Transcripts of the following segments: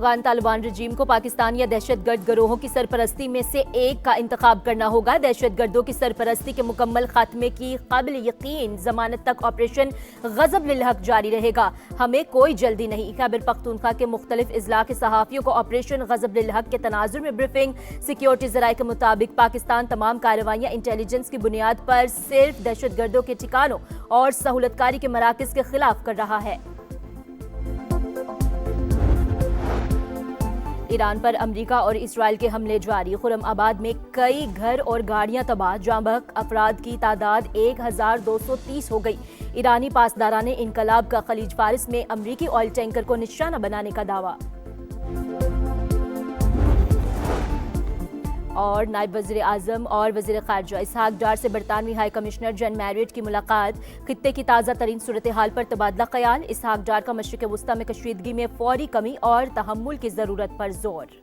अफगान तालिबान रजीम को पाकिस्तान या दहशतगर्द गिरोहों की सरपरस्ती में से एक का इंतखाब करना होगा। दहशतगर्दों की सरपरस्ती के मुकम्मल खात्मे की काबिल यकीन जमानत तक ऑपरेशन गजब लिल हक जारी रहेगा। हमें कोई जल्दी नहीं। खैबर पख्तूनख्वा के मुख्तलिफ इजला के सहाफियों को ऑपरेशन गजब लिल हक के तनाजुर में ब्रीफिंग। सिक्योरिटी जराये के मुताबिक पाकिस्तान तमाम कार्रवाइयाँ इंटेलिजेंस की बुनियाद पर सिर्फ दहशतगर्दों के ठिकानों और सहूलतकारी के मराकज के खिलाफ कर रहा है। ईरान पर अमरीका और इसराइल के हमले जारी। खुरम-आबाद में कई घर और गाड़ियां तबाह। जांबहक अफराद की तादाद 1230 हो गई। ईरानी पासदारान इनकलाब का खलीज फारिस में अमरीकी ऑयल टैंकर को निशाना बनाने का दावा। और नायब वज़ीर आज़म और वज़ीर ख़ारजा इसहाक डार से बरतानवी हाई कमिश्नर जॉन मैरियट की मुलाकात। खित्ते की ताज़ा तरीन सूरत हाल पर तबादला ख्याल। इसहाक डार का मशरिक़ वस्ता में कशीदगी में फौरी कमी और तहम्मुल की ज़रूरत पर जोर।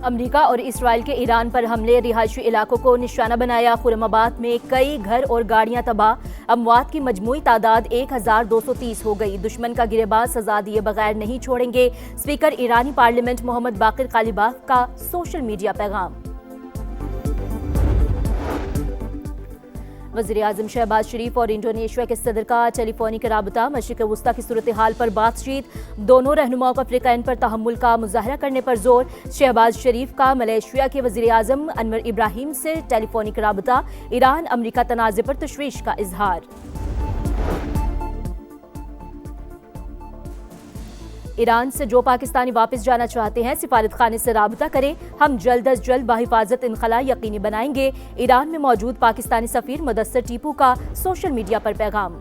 अमरीका और इसराइल के ईरान पर हमले। रिहायशी इलाकों को निशाना बनाया। खुरमाबाद में कई घर और गाड़ियां तबाह। अमवात की मजमूई तादाद 1230 हो गई। दुश्मन का गिरेबाज सजा दिए बगैर नहीं छोड़ेंगे। स्पीकर ईरानी पार्लियामेंट मोहम्मद बाकिर कालिबाफ का सोशल मीडिया पैगाम। वज़ीर आज़म शहबाज शरीफ और इंडोनेशिया के सदर का टेलीफोनिक राबता। मशरिक़ वस्ता की सूरत हाल पर बातचीत। दोनों रहनुमाओं का अफ्रीकैन पर तहम्मुल का मुज़ाहरा करने पर जोर। शहबाज शरीफ का मलेशिया के वज़ीर आज़म अनवर इब्राहिम से टेलीफोनिक राबता। ईरान अमरीका तनाज़े पर तशवीश का इजहार। ईरान से जो पाकिस्तानी वापस जाना चाहते हैं सिफारत खाने से राबता करें। हम जल्द अज जल्द बाहिफाजत इनखला यकीनी बनाएंगे। ईरान में मौजूद पाकिस्तानी सफीर मुदस्सर टीपू का सोशल मीडिया पर पैगाम।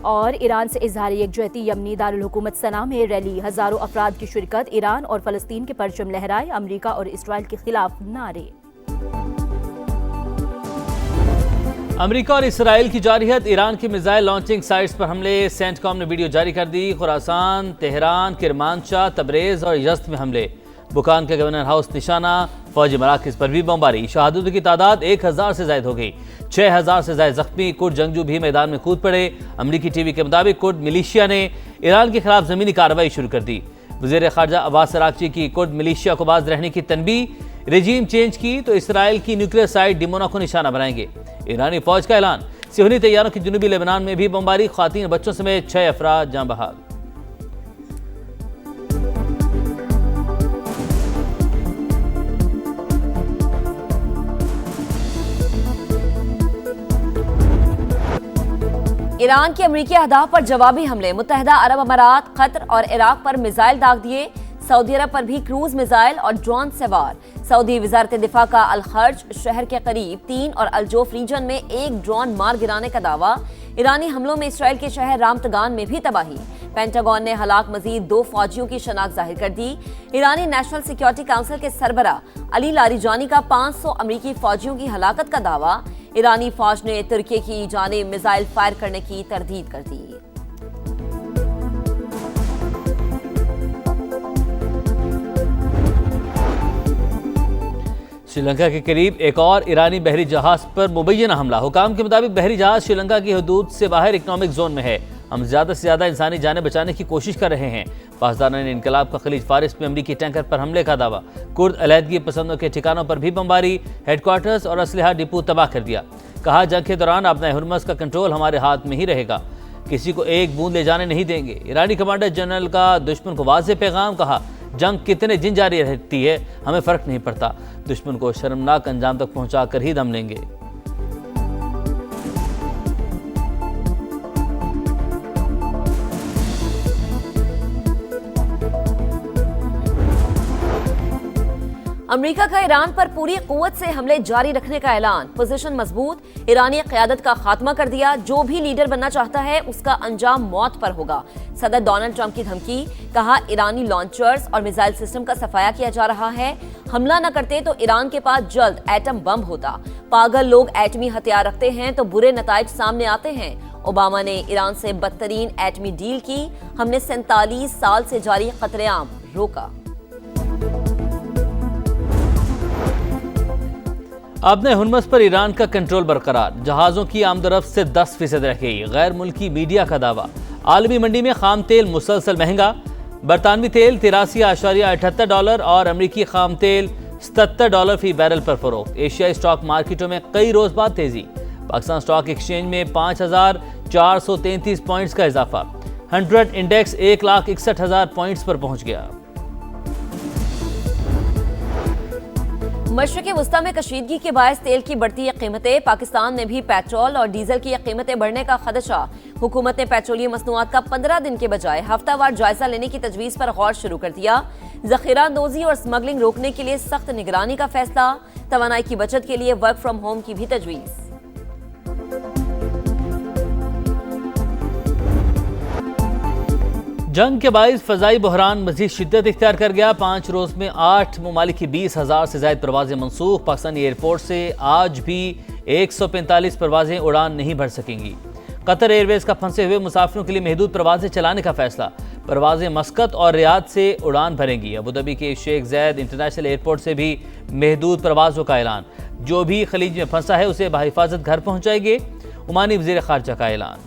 और ईरान से इजहार यकजहती। यमनी दारुल हुकूमत सना में रैली। हजारों अफराद की शिरकत। ईरान और फलस्तीन के परचम लहराए। अमरीका और इसराइल के खिलाफ नारे। अमेरिका और इसराइल की जारहियत। ईरान की मिसाइल लॉन्चिंग साइट्स पर हमले। सेंटकॉम ने वीडियो जारी कर दी। खुरासान, तेहरान, किरमानशाह, तबरेज और यज़्द में हमले। बुकान के गवर्नर हाउस निशाना। फौजी मराकज़ पर भी बमबारी। शहादतों की तादाद 1000 से ज़ायद हो गई। 6000 से ज़ायद जख्मी। कुर्द जंगजू भी मैदान में कूद पड़े। अमरीकी टीवी के मुताबिक कुर्द मिलिशिया ने ईरान के खिलाफ ज़मीनी कार्रवाई शुरू कर दी। वज़ीर ख़ारजा अब्बास अराग़ची की कुर्द मिलिशिया को बाज रहने की तनबीह। रेजीम चेंज की तो इसराइल की न्यूक्लियर साइट डिमोना को निशाना बनाएंगे। ईरानी फौज का ऐलान। सिहनी तैयारों की जुनूबी लेबनान में भी बमबारी। ख़वातीन बच्चों समेत 6 अफराद जाँ बहक। ईरान के अमरीकी अहदाफ पर जवाबी हमले। मुत्तहिदा अरब अमारात, कतर और इराक पर मिसाइल दाग दिए। सऊदी अरब पर भी क्रूज मिसाइल और ड्रोन से वार। सऊदी वजारत दिफा का अल-खर्ज शहर के करीब 3 और अल-जोफ रीजन में एक ड्रोन मार गिराने का दावा। ईरानी हमलों में इसराइल के शहर रामतगान में भी तबाही। पेंटागन ने हलाक मजीद 2 फौजियों की शनाख्त जाहिर कर दी। ईरानी नेशनल सिक्योरिटी काउंसिल के सरबरा अली लारीजानी का 500 अमरीकी फौजियों की हलाकत का दावा। ईरानी फौज ने तुर्की की जानिब मिसाइल फायर करने की तरदीद कर दी। श्रीलंका के करीब एक और ईरानी बहरी जहाज पर मुबैना हमला। हुकाम के मुताबिक बहरी जहाज श्रीलंका की हदूद से बाहर इकनॉमिक जोन में है। हम ज़्यादा से ज़्यादा इंसानी जानें बचाने की कोशिश कर रहे हैं। पासदारान इनकलाब का खलीज फारिस में अमरीकी टैंकर पर हमले का दावा। कुर्द अलहदगी पसंदों के ठिकानों पर भी बमबारी। हेडक्वार्टर्स और असलहा डिपो तबाह कर दिया। कहा, जंग के दौरान अपना हुर्मस का कंट्रोल हमारे हाथ में ही रहेगा। किसी को एक बूंद ले जाने नहीं देंगे। ईरानी कमांडर जनरल का दुश्मन को वाज़ेह पैगाम। कहा, जंग कितने दिन जारी रहती है हमें फ़र्क नहीं पड़ता। दुश्मन को शर्मनाक अंजाम तक पहुंचा कर ही दम लेंगे। अमेरिका का ईरान पर पूरी कुव्वत से हमले जारी रखने का ऐलान। पोजीशन मजबूत। ईरानी क़यादत का खात्मा कर दिया। जो भी लीडर बनना चाहता है उसका अंजाम मौत पर होगा। सदर डोनाल्ड ट्रंप की धमकी। कहा, ईरानी लॉन्चर्स और मिसाइल सिस्टम का सफाया किया जा रहा है। हमला न करते तो ईरान के पास जल्द एटम बम होता। पागल लोग एटमी हथियार रखते हैं तो बुरे नताइज सामने आते हैं। ओबामा ने ईरान से बदतरीन एटमी डील की। हमने 47 साल से जारी खतरेआम रोका। अपने हुर्मस पर ईरान का कंट्रोल बरकरार। जहाज़ों की आमदरफ्त से 10% रह गई। गैर मुल्की मीडिया का दावा। आलमी मंडी में खाम तेल मुसलसल महंगा। बरतानवी तेल $83.78 और अमरीकी खाम तेल $77 फी बैरल पर फरोख्त। एशियाई स्टॉक मार्केटों में कई रोज बाद तेजी। पाकिस्तान स्टॉक एक्सचेंज में 5,433 पॉइंट्स का इजाफा। 100 इंडेक्स 1,61,000 पॉइंट्स पर पहुंच गया। मशरिक़ वस्ता में कशीदगी के बायस तेल की बढ़ती कीमतें। पाकिस्तान में भी पेट्रोल और डीजल की कीमतें बढ़ने का खदशा। हुकूमत ने पेट्रोलियम मसनूआत का 15 दिन के बजाय हफ्तावार जायजा लेने की तजवीज़ पर गौर शुरू कर दिया। जखीरा अंदोजी और स्मगलिंग रोकने के लिए सख्त निगरानी का फैसला। तवानाई की बचत के लिए वर्क फ्रॉम होम की भी तजवीज़। जंग के बाइस फजाई बहरान मजीद शिद्दत इख्तियार कर गया। 5 रोज में 8 ममालिक की 20,000 से ज्यादा परवाजें मनसूख। पाकिस्तानी एयरपोर्ट से आज भी 145 परवाजें उड़ान नहीं भर सकेंगी। कतर एयरवेज का फंसे हुए मुसाफिरों के लिए महदूद परवाजें चलाने का फैसला। परवाजें मस्कत और रियाद से उड़ान भरेंगी। अबूधाबी के शेख ज़ैद इंटरनेशनल एयरपोर्ट से भी महदूद परवाजों का ऐलान। जो भी खलीज में फंसा है उसे बहिफाजत घर पहुंचाएंगे। ओमानी वज़ीर ख़ारजा का ऐलान।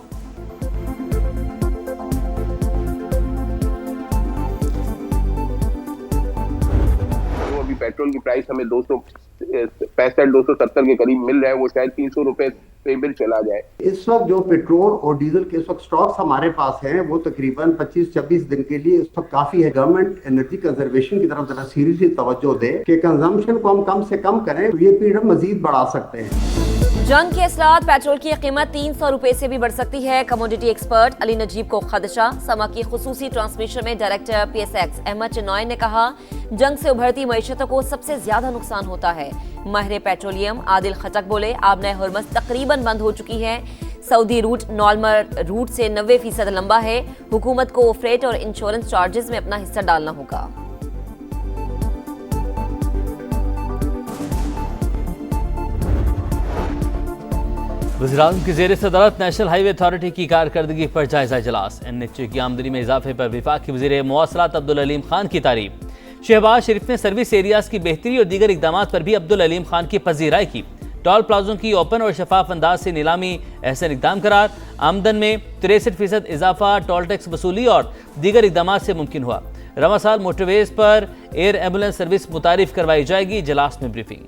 पेट्रोल की प्राइस हमें 265-270 के करीब मिल रहा है, वो शायद 300 रुपए पे बिल चला जाए। इस वक्त जो पेट्रोल और डीजल के इस वक्त स्टॉक्स हमारे पास हैं वो तकरीबन 25-26 दिन के लिए इस वक्त काफी है। गवर्नमेंट एनर्जी कंजर्वेशन की तरफ जरा सीरियसली तवज्जो दे कि कंजम्पशन को हम कम से कम करें, तो ये पीरियड मजीद बढ़ा सकते हैं। जंग के असरात, पेट्रोल की कीमत 300 रुपए से भी बढ़ सकती है। कमोडिटी एक्सपर्ट अली नजीब को खदशा। समा की खुसूसी ट्रांसमिशन में डायरेक्टर PSX अहमद चिनॉय ने कहा, जंग से उभरती मईशतों को सबसे ज्यादा नुकसान होता है। माहिर पेट्रोलियम आदिल खटक बोले, आबने हुर्मस तकरीबन बंद हो चुकी है। सऊदी रूट नॉर्मल रूट से 90% लंबा है। हुकूमत को फ्रेट और इंश्योरेंस चार्जेस में अपना हिस्सा डालना होगा। वज़ीर-ए-आज़म की ज़ेर सदारत नेशनल हाईवे अथॉरिटी की कारकर्दगी पर जायजा इजलास। NHA की आमदनी में इजाफे पर वफाकी वज़ीर मवासलात अब्दुल अलीम खान की तारीफ। शहबाज शरीफ ने सर्विस एरियाज की बेहतरी और दीगर इकदाम पर भी अब्दुल अलीम खान की पजीराई की। टोल प्लाजों की ओपन और शफाफ अंदाज से नीलामी एहसन इकदाम करार। आमदन में 63% इजाफा, टोल टैक्स वसूली और दीगर इकदाम से मुमकिन हुआ। रवा साल मोटरवेज पर एयर एम्बुलेंस सर्विस मुतारिफ करवाई जाएगी। इजलास में ब्रीफिंग।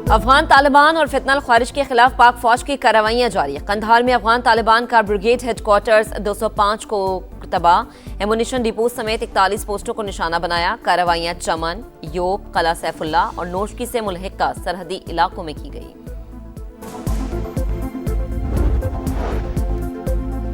अफगान तालिबान और फितनल ख्वारिज के खिलाफ पाक फौज की कार्रवाइयां जारी। कंधार में अफगान तालिबान का ब्रिगेड हेडक्वार्टर्स 205 को तबाह। एमुनिशन डिपो समेत 41 पोस्टों को निशाना बनाया। कार्रवाइयां चमन, योब, कला सैफुल्ला और नोशकी से मुल्हिका सरहदी इलाकों में की गई।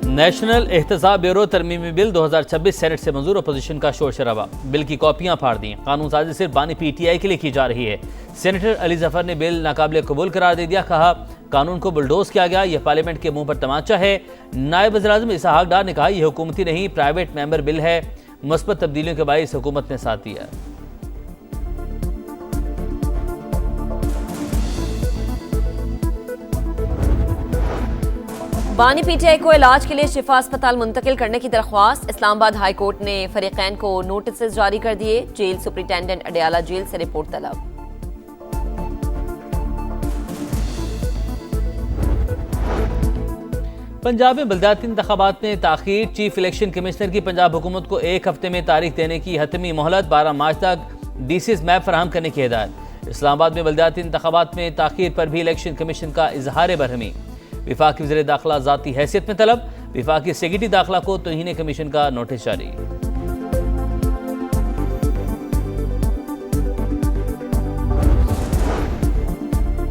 नेशनल एहतसाब ब्यूरो तरमीमी बिल 2026 सेनेट से मंजूर। अपोजिशन का शोर शराबा। बिल की कॉपियां फाड़ दी। कानून साजी सिर्फ बानी PTI के लिए की जा रही है। सेनेटर अली जफर ने बिल नाकाबिल कबूल करार दे दिया। कहा, कानून को बुलडोज किया गया, यह पार्लियामेंट के मुंह पर तमाचा है। नायब वज़ीर-ए-आज़म इसहाक डार ने कहा, यह हुकूमती नहीं प्राइवेट मेंबर बिल है। मुस्बत तब्दीलियों के बाइस हुकूमत ने साथ दिया। बानी PTI को इलाज के लिए शिफा अस्पताल मुंतकिल करने की दरख्वास्त। इस्लामाबाद हाई कोर्ट ने फरीकैन को नोटिस जारी कर दिए। जेल सुपरिटेंडेंट अडयाला जेल से रिपोर्ट तलब। पंजाब में बल्दियाती इंतखाबात में ताखीर। चीफ इलेक्शन कमिश्नर की पंजाब हुकूमत को 1 हफ्ते में तारीख देने की हतमी मोहलत। 12 मार्च तक DCs मैप फराहम करने की हिदायत। इस्लामाबाद में बल्दियाती इंतखाबात में ताखीर पर भी इलेक्शन कमीशन का इजहार बरहमी। विफाकी वज़ीर दाखिला ज़ाती हैसियत में तलब। विफाकी सेक्रेटरी दाखिला को तौहीन कमीशन का नोटिस जारी।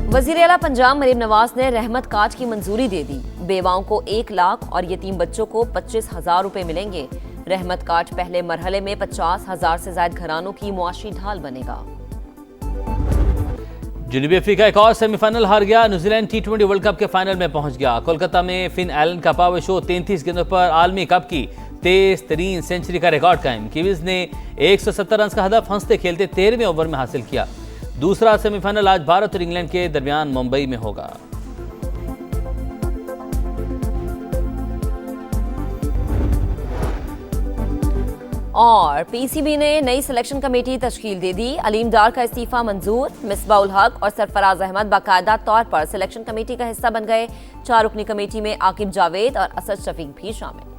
वज़ीर आला पंजाब मरीम नवाज ने रहमत कार्ड की मंजूरी दे दी। बेवाओं को 1 लाख और यतीम बच्चों को 25,000 रुपए मिलेंगे। रहमत कार्ड पहले मरहले में 50,000 से ज्यादा घरानों की मुआशी ढाल बनेगा। जनूबी अफ्रीका एक और सेमीफाइनल हार गया। न्यूजीलैंड T20 वर्ल्ड कप के फाइनल में पहुंच गया। कोलकाता में फिन एलन का पावर शो। 33 गेंदों पर आलमी कप की तेज तरीन सेंचुरी का रिकॉर्ड कायम। कीवीज ने 170 रन का हदफ हंसते खेलते 13वें ओवर में हासिल किया। दूसरा सेमीफाइनल आज भारत और इंग्लैंड के दरमियान मुंबई में होगा। और पीसीबी ने नई सिलेक्शन कमेटी तश्कील दे दी। अलीम डार का इस्तीफा मंजूर। मिसबाउल हक और सरफराज अहमद बाकायदा तौर पर सिलेक्शन कमेटी का हिस्सा बन गए। 4 रुकनी कमेटी में आकिब जावेद और असद शफीक भी शामिल।